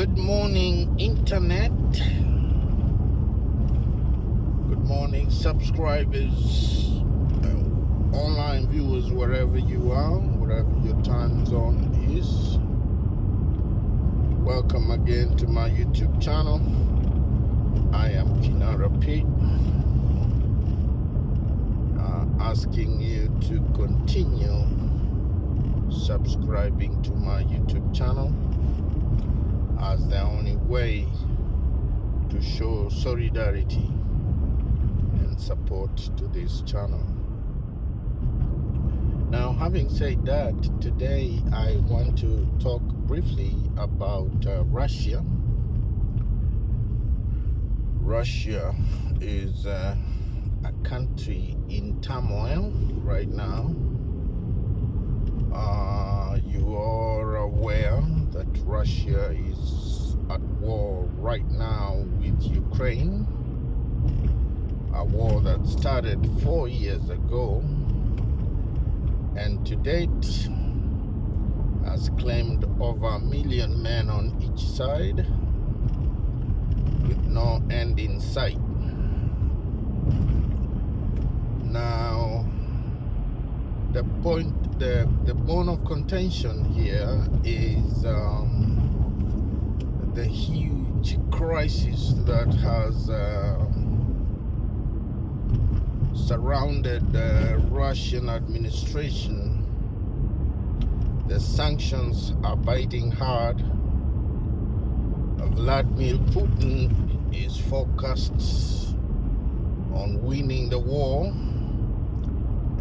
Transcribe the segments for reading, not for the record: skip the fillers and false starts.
Good morning, Internet. Good morning, subscribers, online viewers, wherever you are, wherever your time zone is. Welcome again to my YouTube channel. I am Kinara Pete, asking you to continue subscribing to my YouTube channel, as the only way to show solidarity and support to this channel. Now, having said that, today I want to talk briefly about Russia. Russia is a country in turmoil right now. You are aware that Russia is at war right now with Ukraine, a war that started 4 years ago, and to date has claimed over 1 million men on each side, with no end in sight. Now, the bone of contention here is the huge crisis that has surrounded the Russian administration. The sanctions are biting hard. Vladimir Putin is focused on winning the war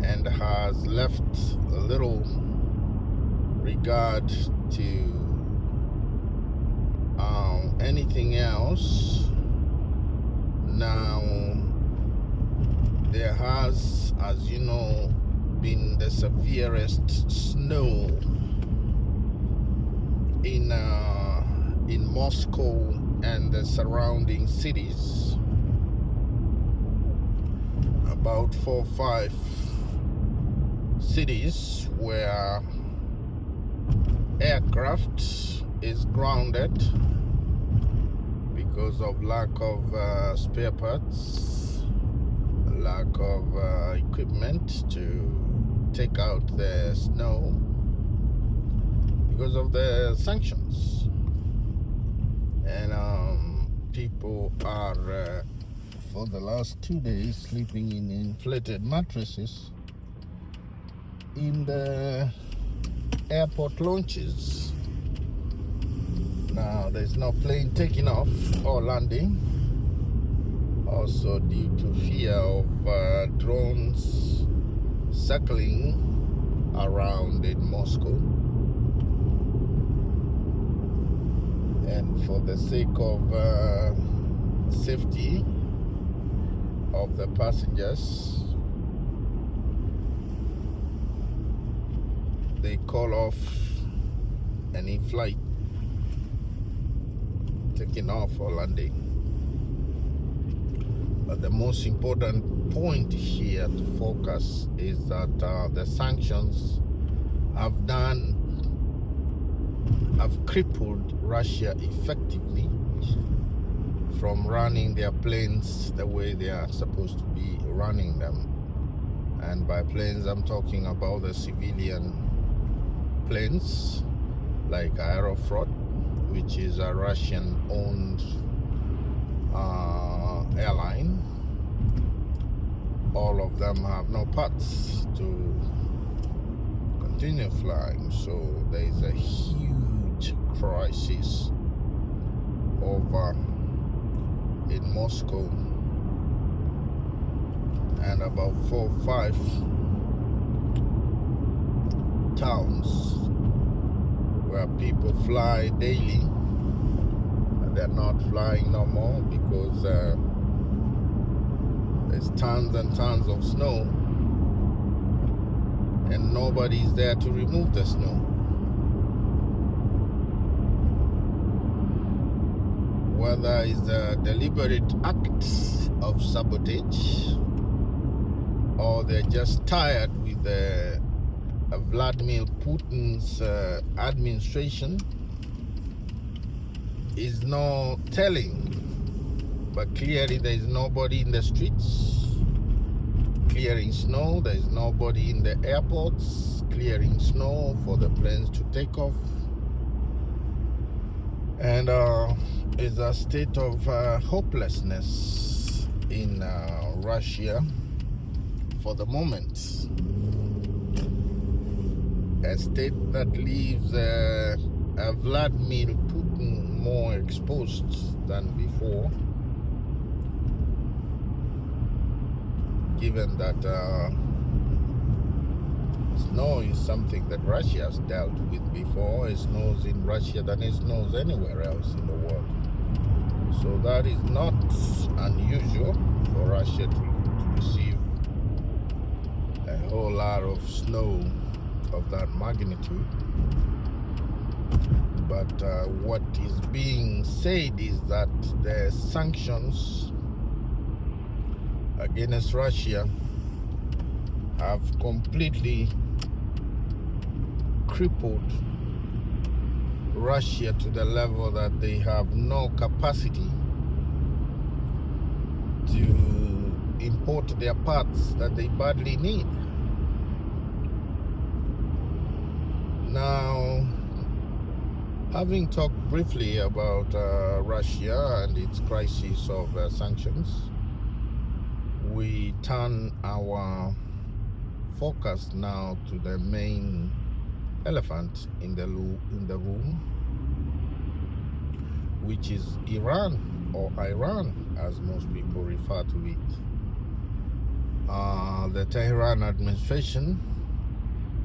and has left little regard to anything else. Now, there has, as you know, been the severest snow in Moscow and the surrounding cities. About 4 or 5 cities where aircraft is grounded because of lack of spare parts, lack of equipment to take out the snow because of the sanctions. And people are for the last 2 days sleeping in inflated mattresses in the airport lounges. Now, there's no plane taking off or landing, also due to fear of drones circling around in Moscow. And for the sake of safety of the passengers, they call off any flight taking off or landing. But the most important point here to focus is that the sanctions have crippled Russia effectively from running their planes the way they are supposed to be running them. And by planes, I'm talking about the civilian planes like Aeroflot, which is a Russian-owned airline. All of them have no parts to continue flying, so there is a huge crisis over in Moscow, and about 4 or 5 towns where people fly daily. They're not flying no more because there's tons and tons of snow and nobody's there to remove the snow. Whether it's a deliberate act of sabotage or they're just tired with the Vladimir Putin's administration is no telling. But clearly there is nobody in the streets clearing snow. There is nobody in the airports clearing snow for the planes to take off. And it's a state of hopelessness in Russia for the moment. A state that leaves Vladimir Putin more exposed than before, given that snow is something that Russia has dealt with before. It snows in Russia than it snows anywhere else in the world. So that is not unusual for Russia to receive a whole lot of snow of that magnitude. But what is being said is that the sanctions against Russia have completely crippled Russia to the level that they have no capacity to import their parts that they badly need. Now, having talked briefly about Russia and its crisis of sanctions, we turn our focus now to the main elephant in the room, which is Iran, or Iran as most people refer to it. The Tehran administration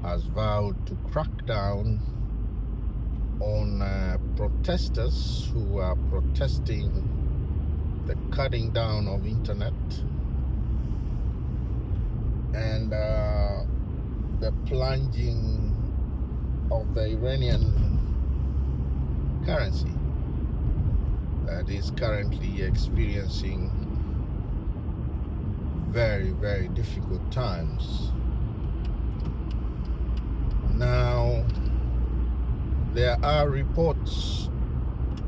has vowed to crack down on protesters who are protesting the cutting down of internet and the plunging of the Iranian currency that is currently experiencing very, very difficult times. Now, there are reports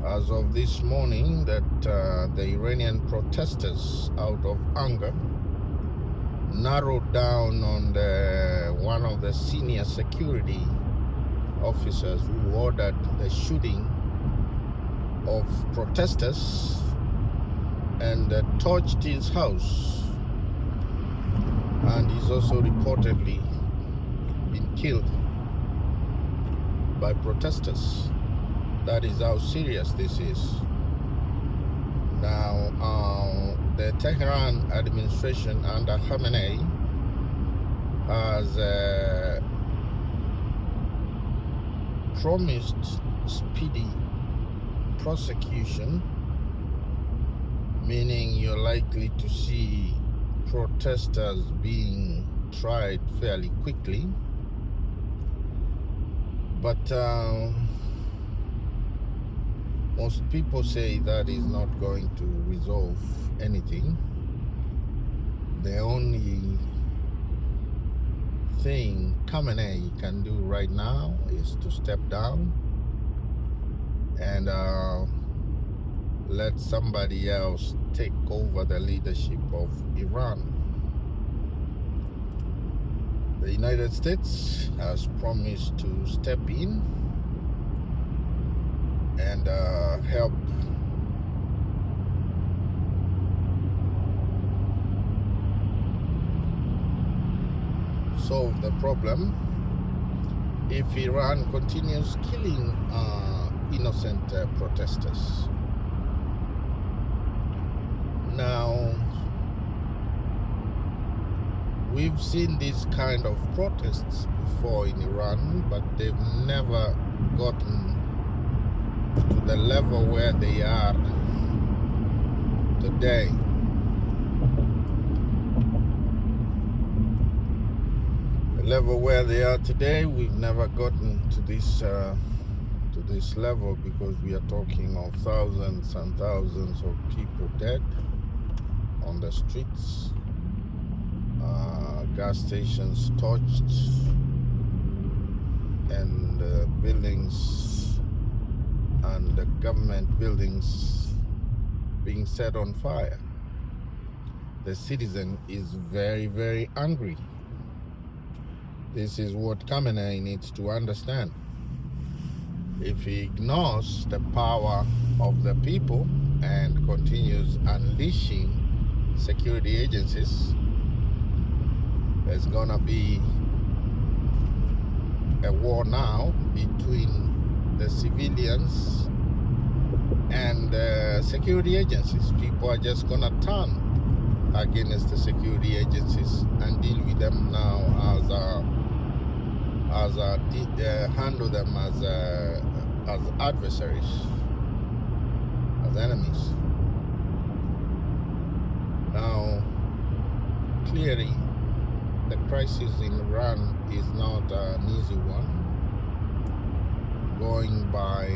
as of this morning that the Iranian protesters, out of anger, narrowed down on one of the senior security officers who ordered the shooting of protesters and torched his house, and he's also reportedly been killed by protesters. That is how serious this is. Now, the Tehran administration under Khamenei has promised speedy prosecution, meaning you're likely to see protesters being tried fairly quickly. But most people say that is not going to resolve anything. The only thing Khamenei can do right now is to step down and let somebody else take over the leadership of Iran. The United States has promised to step in and help solve the problem if Iran continues killing innocent protesters. Now, we've seen this kind of protests before in Iran, but they've never gotten to the level where they are today. The level where they are today, we've never gotten to this level, because we are talking of thousands and thousands of people dead on the streets, gas stations torched, and buildings and the government buildings being set on fire. The citizen is very, very angry. This is what Khamenei needs to understand. If he ignores the power of the people and continues unleashing security agencies, there's gonna be a war now between the civilians and the security agencies. People are just gonna turn against the security agencies and deal with them now handle them as adversaries, as enemies. Now, clearly, the crisis in Iran is not an easy one. Going by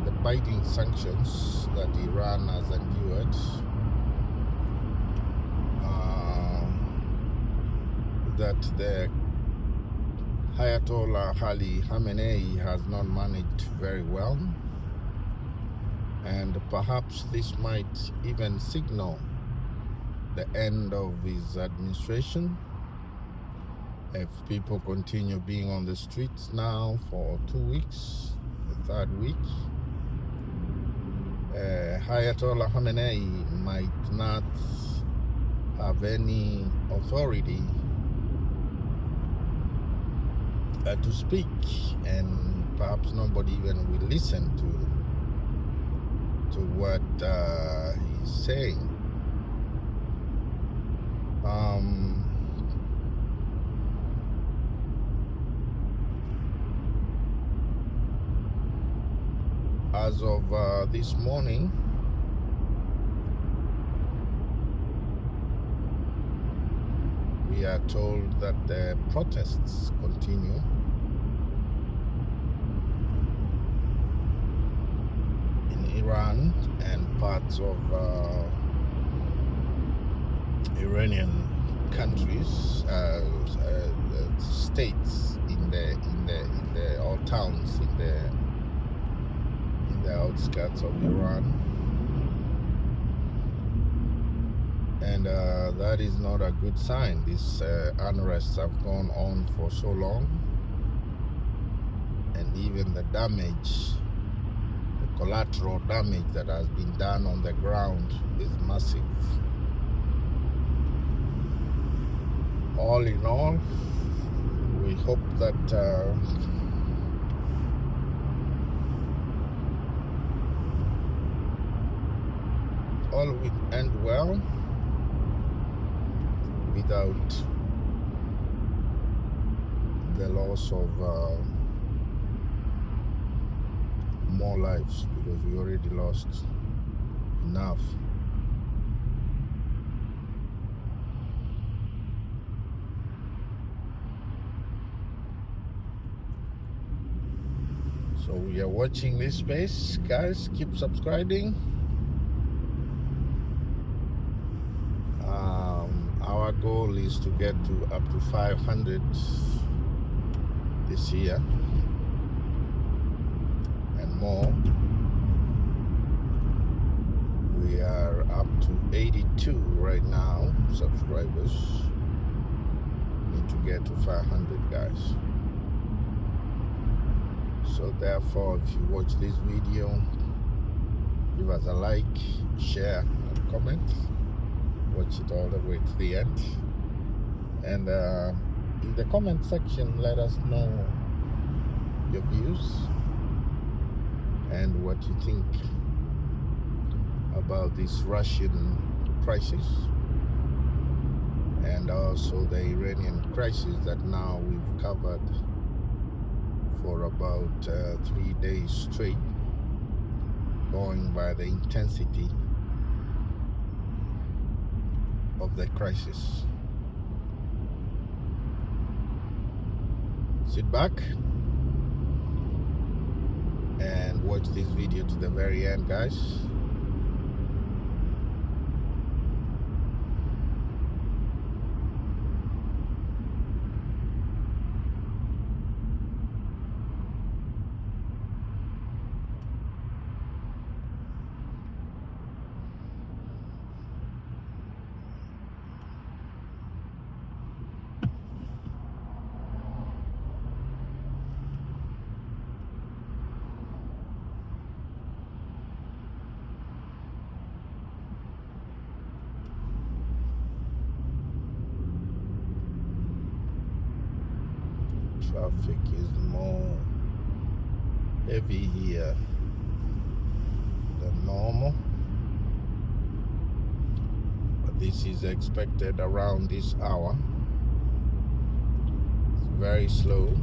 the biting sanctions that Iran has endured, that the Ayatollah Ali Khamenei has not managed very well, and perhaps this might even signal the end of his administration if people continue being on the streets now for 2 weeks, the third week. Ayatollah Khamenei might not have any authority to speak, and perhaps nobody even will listen to what he's saying. As of this morning, we are told that the protests continue. Iran and parts of Iranian countries, states in the or towns in the outskirts of Iran, and that is not a good sign. These unrests have gone on for so long, and even the damage, collateral damage that has been done on the ground is massive. All in all, we hope that all will end well without the loss of more lives, because we already lost enough. So we are watching this space, guys. Keep subscribing. Our goal is to get to up to 500 this year and more. We are up to 82 right now subscribers. Need to get to 500, guys. So therefore, if you watch this video, give us a like, share, and comment. Watch it all the way to the end, and in the comment section, let us know your views and what you think about this Russian crisis, and also the Iranian crisis that now we've covered for about 3 days straight, going by the intensity of the crisis. Sit back and watch this video to the very end, guys. Traffic is more heavy here than normal, but this is expected around this hour. It's very slow.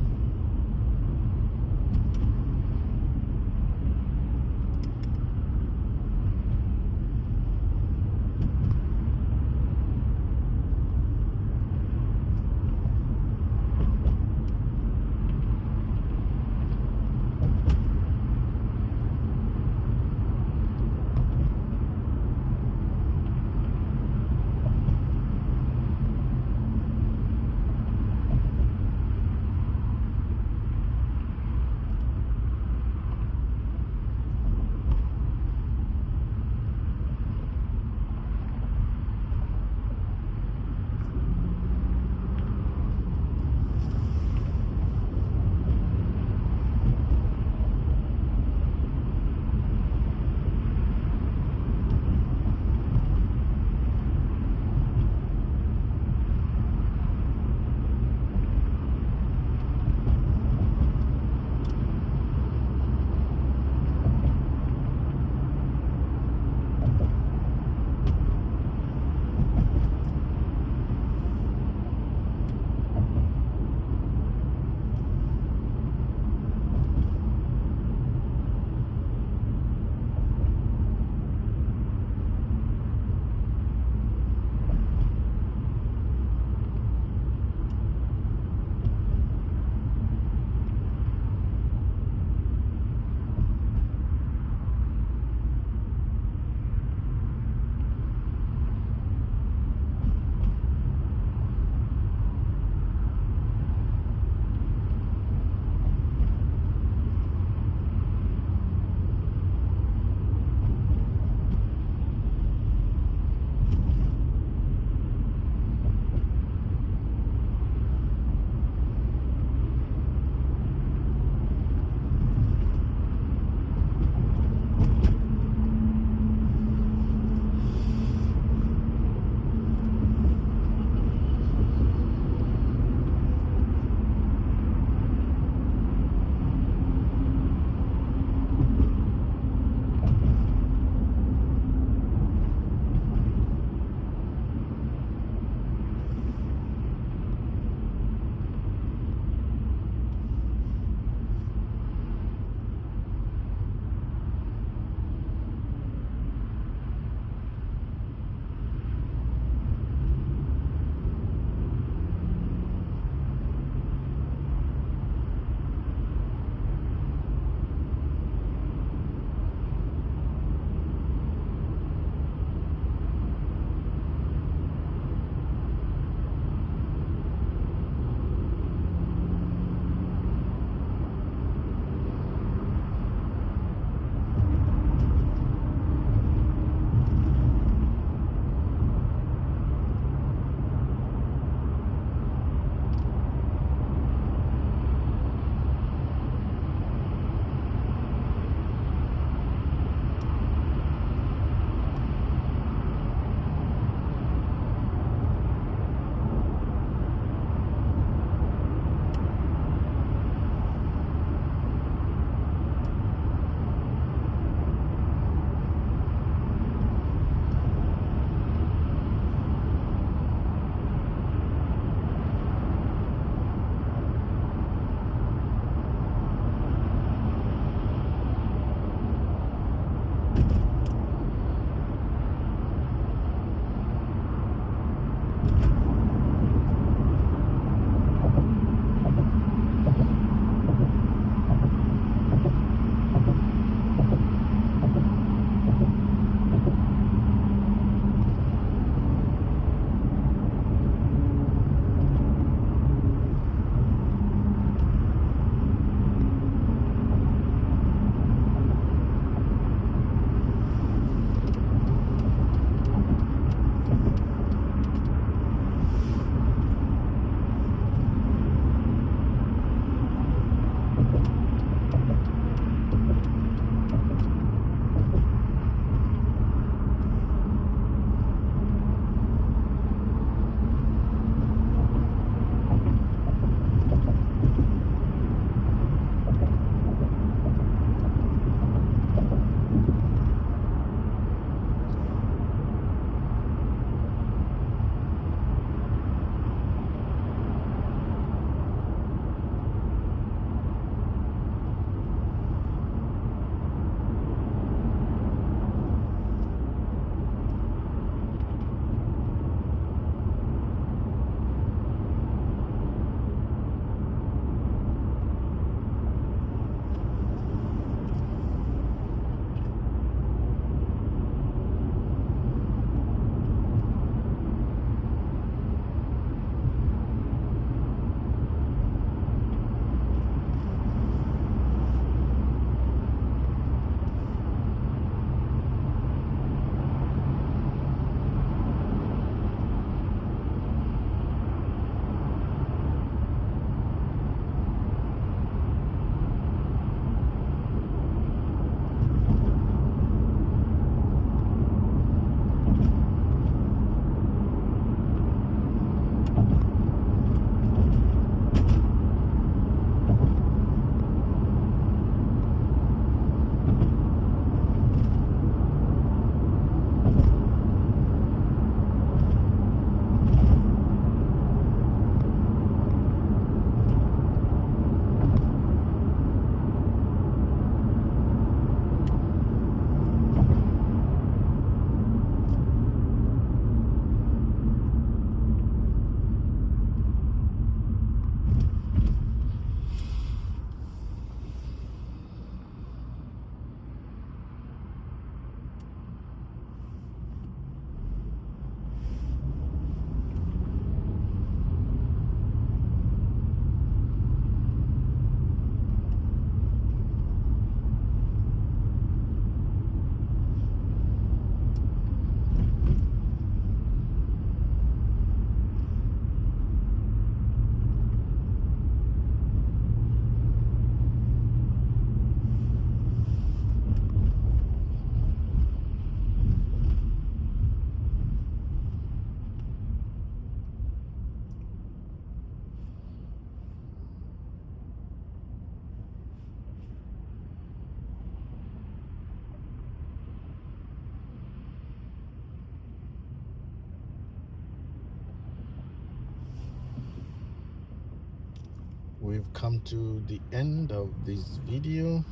we've come to the end of this video,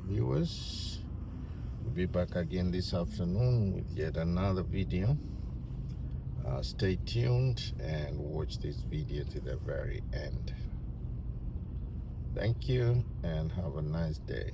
viewers. We'll be back again this afternoon with yet another video. Stay tuned and watch this video to the very end. Thank you and have a nice day.